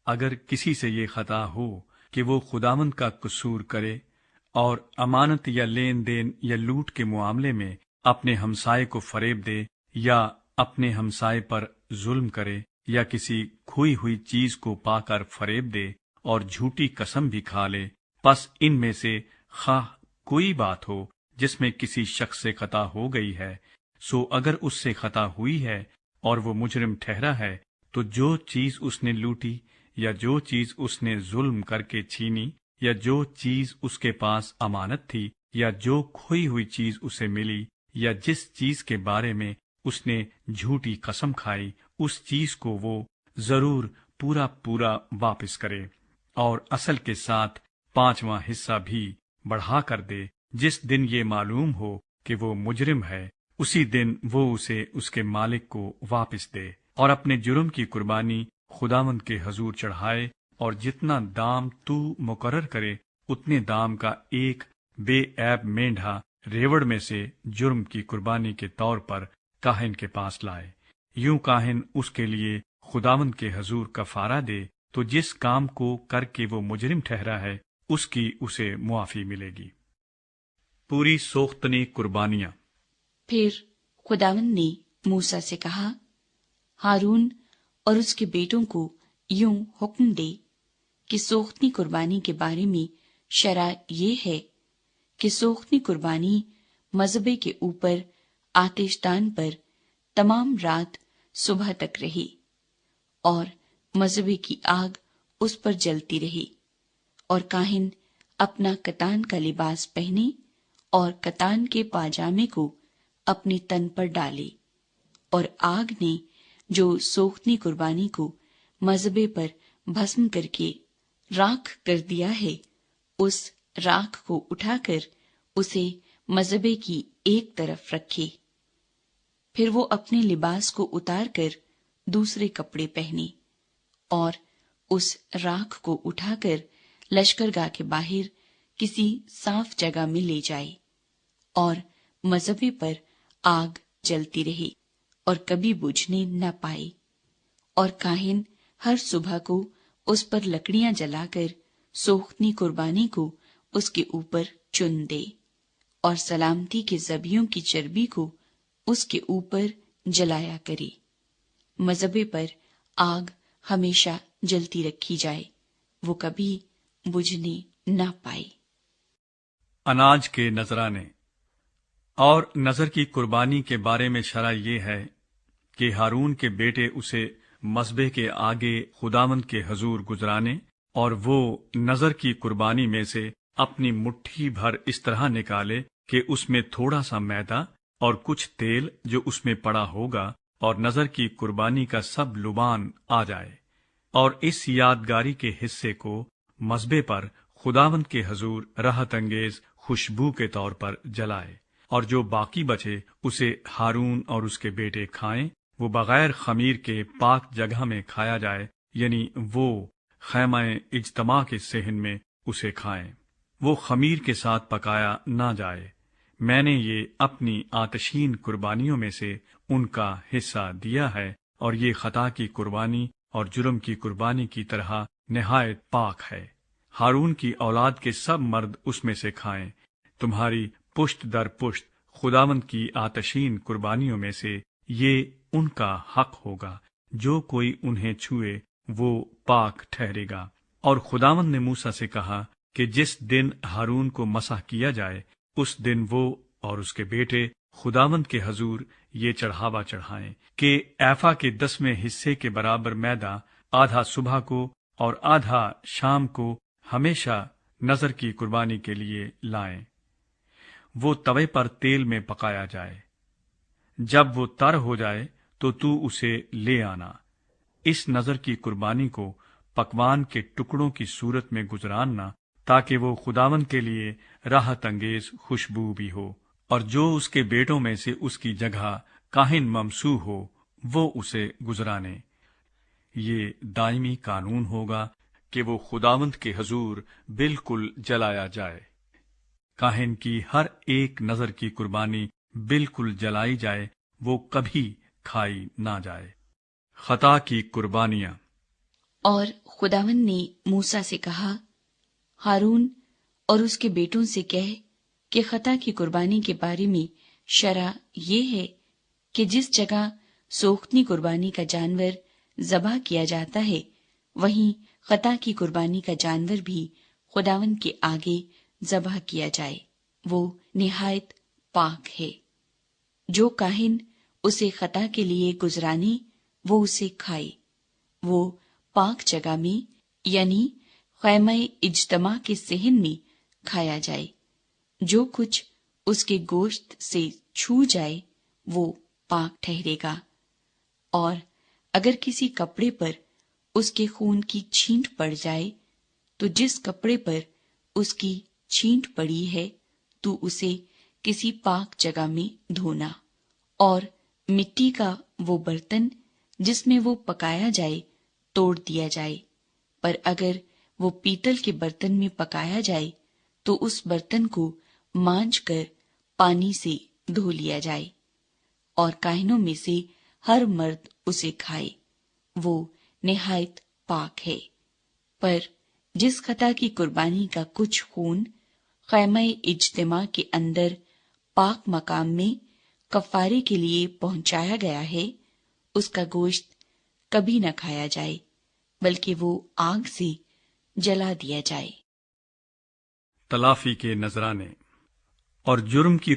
اگر کسی سے یہ خطا ہو کہ وہ خداوند کا قصور کرے اور امانت یا لین دین یا لوٹ کے معاملے میں اپنے ہمسائے کو فریب دے یا اپنے ہمسائے پر ظلم کرے یا کسی کھوئی ہوئی چیز کو پا کر فریب دے اور جھوٹی قسم بھی کھا لے، پس ان میں سے خواہ کوئی بات ہو جس میں کسی شخص سے خطا ہو گئی ہے، سو اگر اس سے خطا ہوئی ہے اور وہ مجرم ٹھہرا ہے، تو جو چیز اس نے لوٹی یا جو چیز اس نے ظلم کر کے چھینی یا جو چیز اس کے پاس امانت تھی یا جو کھوئی ہوئی چیز اسے ملی یا جس چیز کے بارے میں اس نے جھوٹی قسم کھائی، اس چیز کو وہ ضرور پورا واپس کرے اور اصل کے ساتھ 5واں حصہ بھی بڑھا کر دے۔ جس دن یہ معلوم ہو کہ وہ مجرم ہے، اسی دن وہ اسے اس کے مالک کو واپس دے اور اپنے جرم کی قربانی خداوند کے حضور چڑھائے، اور جتنا دام تو مقرر کرے اتنے دام کا ایک بے عیب مینڈھا ریوڑ میں سے جرم کی قربانی کے طور پر کاہن کے پاس لائے۔ یوں کاہن اس کے لیے خداوند کے حضور کفارہ دے، تو جس کام کو کر کے وہ مجرم ٹھہرا ہے اس کی اسے معافی ملے گی۔ پوری سوختنی قربانیاں۔ پھر خداوند نے موسیٰ سے کہا، ہارون اور اس کے بیٹوں کو یوں حکم دے کہ سوختنی قربانی کے بارے میں شرع یہ ہے کہ سوختنی قربانی مذبے کے اوپر آتش دان پر تمام رات صبح تک رہی اور مذبے کی آگ اس پر جلتی رہی، اور کاہن اپنا کتان کا لباس پہنے اور کتان کے پاجامے کو اپنے تن پر ڈالے، اور آگ نے جو سوختنی قربانی کو مذبے پر بھسم کر کے راکھ کر دیا ہے، اس راکھ کو اٹھا کر اسے مذبے کی ایک طرف رکھے۔ پھر وہ اپنے لباس کو اتار کر دوسرے کپڑے پہنے اور اس راکھ کو اٹھا کر لشکرگاہ کے باہر کسی صاف جگہ میں لے جائے، اور مذبے پر آگ جلتی رہے اور کبھی بجھنے نہ پائے، اور کاہن ہر صبح کو اس پر لکڑیاں جلا کر سوختنی قربانی کو اس کے اوپر چن دے، اور سلامتی کے ذبیحوں کی چربی کو اس کے اوپر جلایا کرے۔ مذبے پر آگ ہمیشہ جلتی رکھی جائے، وہ کبھی بجھنے نہ پائے۔ اناج کے نذرانے۔ اور نذر کی قربانی کے بارے میں شرع یہ ہے کہ ہارون کے بیٹے اسے مذبح کے آگے خداوند کے حضور گزرانے، اور وہ نذر کی قربانی میں سے اپنی مٹھی بھر اس طرح نکالے کہ اس میں تھوڑا سا میدا اور کچھ تیل جو اس میں پڑا ہوگا، اور نذر کی قربانی کا سب لبان آ جائے، اور اس یادگاری کے حصے کو مذبح پر خداوند کے حضور راحت انگیز خوشبو کے طور پر جلائے، اور جو باقی بچے اسے ہارون اور اس کے بیٹے کھائیں، وہ بغیر خمیر کے پاک جگہ میں کھایا جائے، یعنی وہ خیمہ اجتماع کے صحن میں اسے کھائیں، وہ خمیر کے ساتھ پکایا نہ جائے۔ میں نے یہ اپنی آتشین قربانیوں میں سے ان کا حصہ دیا ہے، اور یہ خطا کی قربانی اور جرم کی قربانی کی طرح نہایت پاک ہے۔ ہارون کی اولاد کے سب مرد اس میں سے کھائیں، تمہاری پشت در پشت خداوند کی آتشین قربانیوں میں سے یہ ان کا حق ہوگا، جو کوئی انہیں چھوئے وہ پاک ٹھہرے گا۔ اور خداوند نے موسیٰ سے کہا کہ جس دن ہارون کو مسح کیا جائے، اس دن وہ اور اس کے بیٹے خداوند کے حضور یہ چڑھاوا چڑھائیں کہ ایفا کے 10ویں حصے کے برابر میدا آدھا صبح کو اور آدھا شام کو ہمیشہ نذر کی قربانی کے لیے لائیں۔ وہ توے پر تیل میں پکایا جائے، جب وہ تر ہو جائے تو اسے لے آنا۔ اس نذر کی قربانی کو پکوان کے ٹکڑوں کی صورت میں گزراننا، تاکہ وہ خداوند کے لیے راحت انگیز خوشبو بھی ہو، اور جو اس کے بیٹوں میں سے اس کی جگہ کاہن ممسوح ہو وہ اسے گزرانے۔ یہ دائمی قانون ہوگا کہ وہ خداوند کے حضور بالکل جلایا جائے۔ کاہن کی ہر ایک نذر کی قربانی بالکل جلائی جائے، وہ کبھی کھائی نہ جائے۔ خطا کی قربانیاں۔ اور خداوند نے موسیٰ سے کہا، ہارون اور اس کے بیٹوں سے کہہ کہ خطا کی قربانی کے بارے میں شرع یہ ہے کہ جس جگہ سوختنی قربانی کا جانور ذبح کیا جاتا ہے وہیں خطا کی قربانی کا جانور بھی خداوند کے آگے ذبح کیا جائے، وہ نہایت پاک ہے۔ جو کاہن اسے خطا کے لیے گزرانے وہ اسے کھائے، وہ پاک جگہ میں یعنی خیمہ اجتماع کے صحن میں کھایا جائے۔ جو کچھ اس کے گوشت سے چھو جائے وہ پاک ٹھہرے گا، اور اگر کسی کپڑے پر اس کے خون کی چھینٹ پڑ جائے تو جس کپڑے پر اس کی چھینٹ پڑی ہے تو اسے کسی پاک جگہ میں دھونا، اور مٹی کا وہ برتن جس میں وہ پکایا جائے توڑ دیا جائے، پر اگر وہ پیتل کے برتن میں پکایا جائے تو اس برتن کو مانج کر پانی سے دھو لیا جائے، اور کاہنوں میں سے ہر مرد اسے کھائے، وہ نہایت پاک ہے۔ پر جس خطا کی قربانی کا کچھ خون خیمہ اجتماع کے اندر پاک مقام میں کفارے کے لیے پہنچایا گیا ہے، اس کا گوشت کبھی نہ کھایا جائے، بلکہ وہ آگ سے جلا دیا جائے۔ تلافی کے نذرانے اور جرم کی